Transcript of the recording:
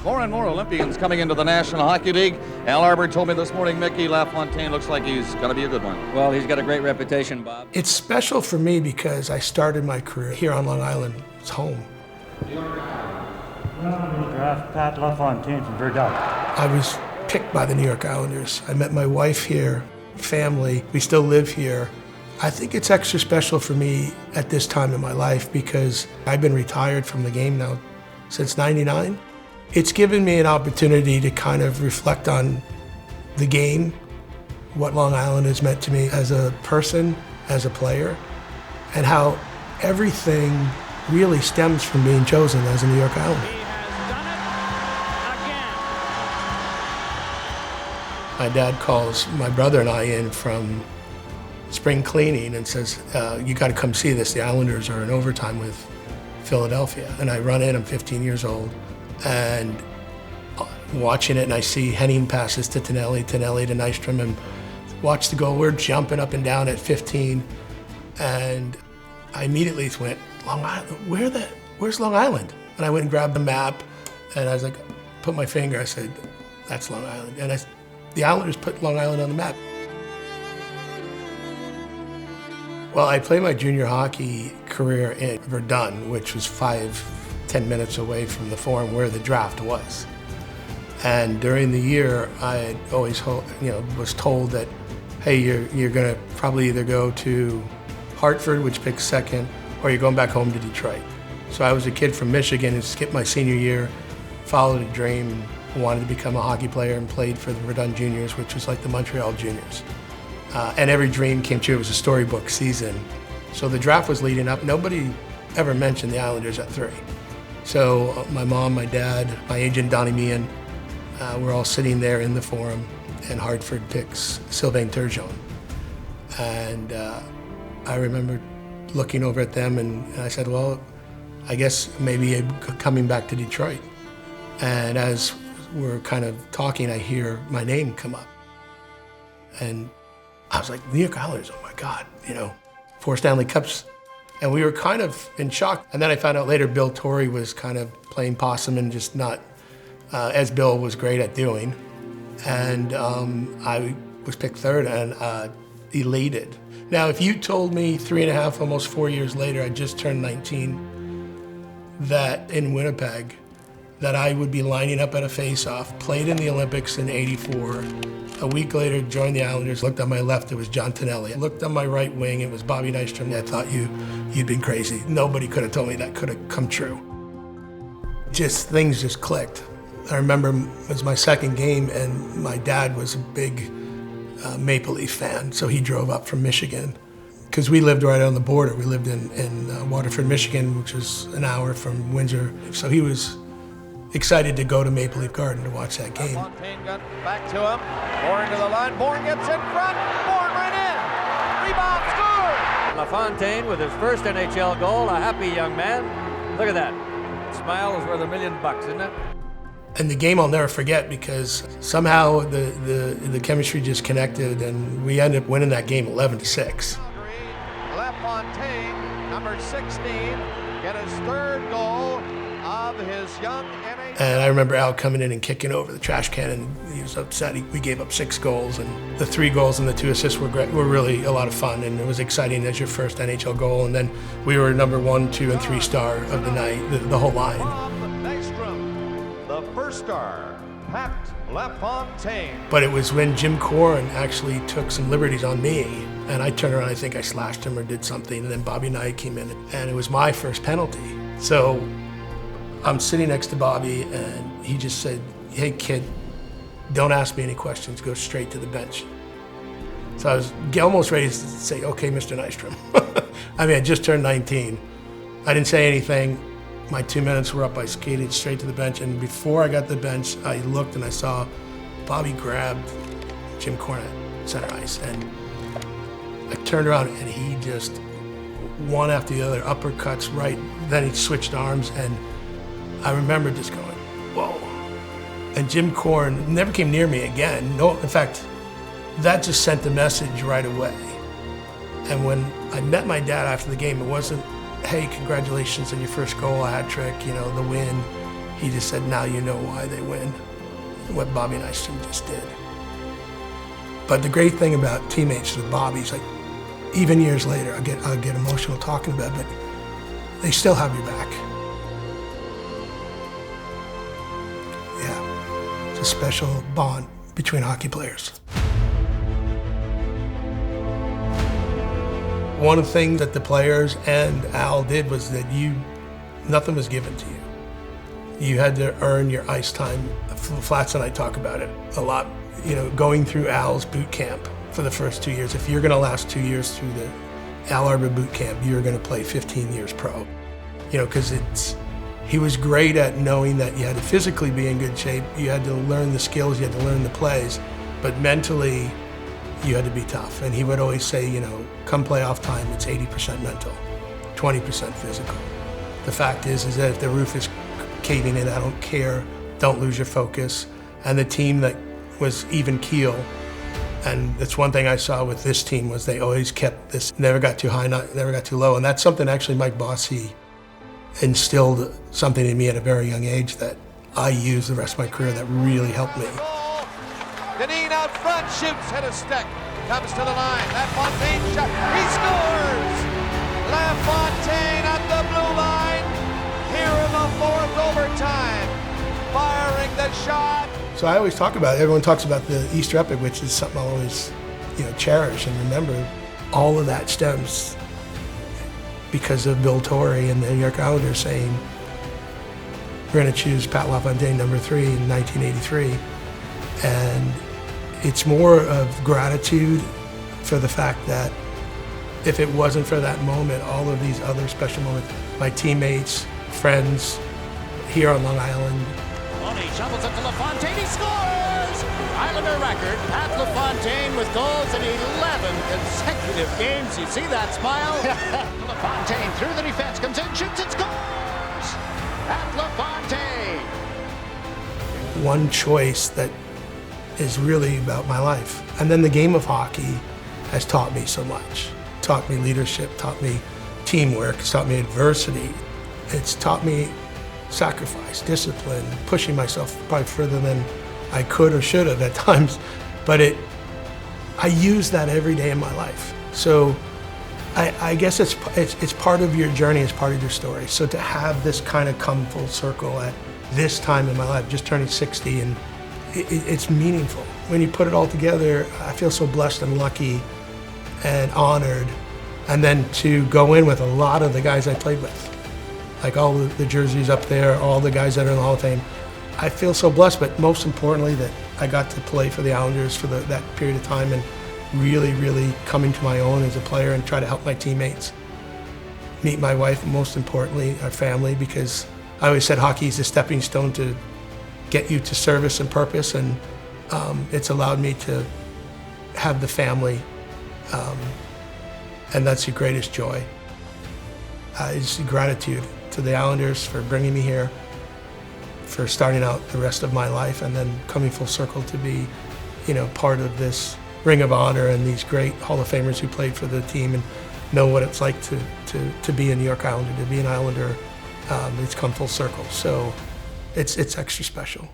More and more Olympians coming into the National Hockey League. Al Arbour told me this morning Mickey LaFontaine looks like he's going to be a good one. Well, he's got a great reputation, Bob. It's special for me because I started my career here on Long Island. It's home. Draft Pat LaFontaine from Verdun. I was picked by the New York Islanders. I met my wife here, family. We still live here. I think it's extra special for me at this time in my life because I've been retired from the game now since '99. It's given me an opportunity to kind of reflect on the game, what Long Island has meant to me as a person, as a player, and how everything really stems from being chosen as a New York Islander. He has done it again. My dad calls my brother and I in from spring cleaning and says, you got to come see this. The Islanders are in overtime with Philadelphia. And I run in, I'm 15 years old, and watching it, and I see Henning passes to Tonelli to Nystrom, and watch the goal. We're jumping up and down at 15, and I immediately went, Long Island, where's Long Island? And I went and grabbed the map, and I was like, put my finger, I said, that's Long Island. And the Islanders put Long Island on the map. Well, I played my junior hockey career in Verdun, which was 5-10 minutes away from the Forum where the draft was. And during the year, I had always was told that, hey, you're going to probably either go to Hartford, which picks second, or you're going back home to Detroit. So I was a kid from Michigan and skipped my senior year, followed a dream, wanted to become a hockey player, and played for the Verdun Juniors, which was like the Montreal Juniors. And every dream came true. It was a storybook season. So the draft was leading up. Nobody ever mentioned the Islanders at 3. So my mom, my dad, my agent Donnie Meehan, we're all sitting there in the Forum, and Hartford picks Sylvain Turgeon. And I remember looking over at them, and I said, well, I guess maybe I'm coming back to Detroit. And as we're kind of talking, I hear my name come up. And I was like, New York Islanders, oh my God, 4 Stanley Cups. And we were kind of in shock. And then I found out later Bill Torrey was kind of playing possum and just not, as Bill was great at doing. And I was picked 3rd and elated. Now, if you told me 3.5, almost 4 years later, I just turned 19, that in Winnipeg, that I would be lining up at a face-off, played in the Olympics in '84. A week later, joined the Islanders, looked on my left, it was John Tonelli. I looked on my right wing, it was Bobby Nystrom. I thought you'd been crazy. Nobody could have told me that could have come true. Things just clicked. I remember it was my second game, and my dad was a big Maple Leaf fan, so he drove up from Michigan. Because we lived right on the border. We lived in Waterford, Michigan, which was an hour from Windsor. So he was excited to go to Maple Leaf Garden to watch that game. LaFontaine got back to him. Bourne to the line. Bourne gets in front. Bourne right in. Rebound, score! LaFontaine with his first NHL goal, a happy young man. Look at that. Smile is worth $1 million, isn't it? And the game I'll never forget because somehow the chemistry just connected, and we ended up winning that game 11-6. LaFontaine, number 16, get his 3rd goal of his young NHL. And I remember Al coming in and kicking over the trash can, and he was upset. We gave up 6 goals, and the 3 goals and the 2 assists were great. Were really a lot of fun, and it was exciting as your first NHL goal. And then we were number 1, 2, and 3 star of the night, the whole line. Nystrom, the first star, Pat LaFontaine. But it was when Jim Corrin actually took some liberties on me, and I turned around, I think I slashed him or did something, and then Bobby Knight came in, and it was my first penalty. So I'm sitting next to Bobby, and he just said, hey kid, don't ask me any questions, go straight to the bench. So I was almost ready to say, okay, Mr. Nystrom. I mean, I just turned 19. I didn't say anything. My 2 minutes were up, I skated straight to the bench, and before I got to the bench, I looked and I saw Bobby grabbed Jim Corrin at center ice, and I turned around and he just, one after the other, uppercuts right, then he switched arms, and I remember just going, whoa. And Jim Corrin never came near me again. No, in fact, that just sent the message right away. And when I met my dad after the game, it wasn't, hey, congratulations on your first goal, a hat trick, the win. He just said, now you know why they win, what Bobby Nystrom just did. But the great thing about teammates with Bobby's, like, even years later, I'll get emotional talking about it, but they still have your back. Yeah, it's a special bond between hockey players. One of the things that the players and Al did was that nothing was given to you. You had to earn your ice time. Flats and I talk about it a lot. You know, going through Al's boot camp for the first 2 years. If you're going to last 2 years through the Al Arbour boot camp, you're going to play 15 years pro. You know, because he was great at knowing that you had to physically be in good shape. You had to learn the skills, you had to learn the plays, but mentally, you had to be tough. And he would always say, you know, come playoff time, it's 80% mental, 20% physical. The fact is that if the roof is caving in, I don't care, don't lose your focus. And the team that was even keel, and that's one thing I saw with this team, was they always kept this, never got too high, never got too low. And that's something actually Mike Bossy instilled something in me at a very young age that I used the rest of my career that really helped me. Deneen out front, shoots, hit a stick, comes to the line. LaFontaine shot, he scores! LaFontaine at the blue line, here in the fourth overtime, firing the shot. So I always talk about it. Everyone talks about the Easter Epic, which is something I'll always, you know, cherish and remember. All of that stems because of Bill Torrey and the New York Islanders saying, we're going to choose Pat LaFontaine number 3 in 1983. And it's more of gratitude for the fact that if it wasn't for that moment, all of these other special moments, my teammates, friends here on Long Island. He shovels it to LaFontaine, he scores! Islander record, Pat LaFontaine with goals in 11 consecutive games. You see that smile? LaFontaine through the defense, comes in, shoots and scores! Pat LaFontaine! One choice that is really about my life. And then the game of hockey has taught me so much. Taught me leadership, taught me teamwork, it's taught me adversity. It's taught me sacrifice, discipline, pushing myself probably further than I could or should have at times. But I use that every day in my life. So I guess it's part of your journey, it's part of your story. So to have this kind of come full circle at this time in my life, just turning 60, and it's meaningful. When you put it all together, I feel so blessed and lucky and honored. And then to go in with a lot of the guys I played with, like all the jerseys up there, all the guys that are in the Hall of Fame. I feel so blessed, but most importantly that I got to play for the Islanders for that period of time and really, really coming to my own as a player and try to help my teammates. Meet my wife, most importantly, our family, because I always said hockey is a stepping stone to get you to service and purpose, and it's allowed me to have the family, and that's the greatest joy. It's gratitude to the Islanders for bringing me here, for starting out the rest of my life, and then coming full circle to be, you know, part of this Ring of Honor and these great Hall of Famers who played for the team and know what it's like to be a New York Islander, to be an Islander. It's come full circle, so it's extra special.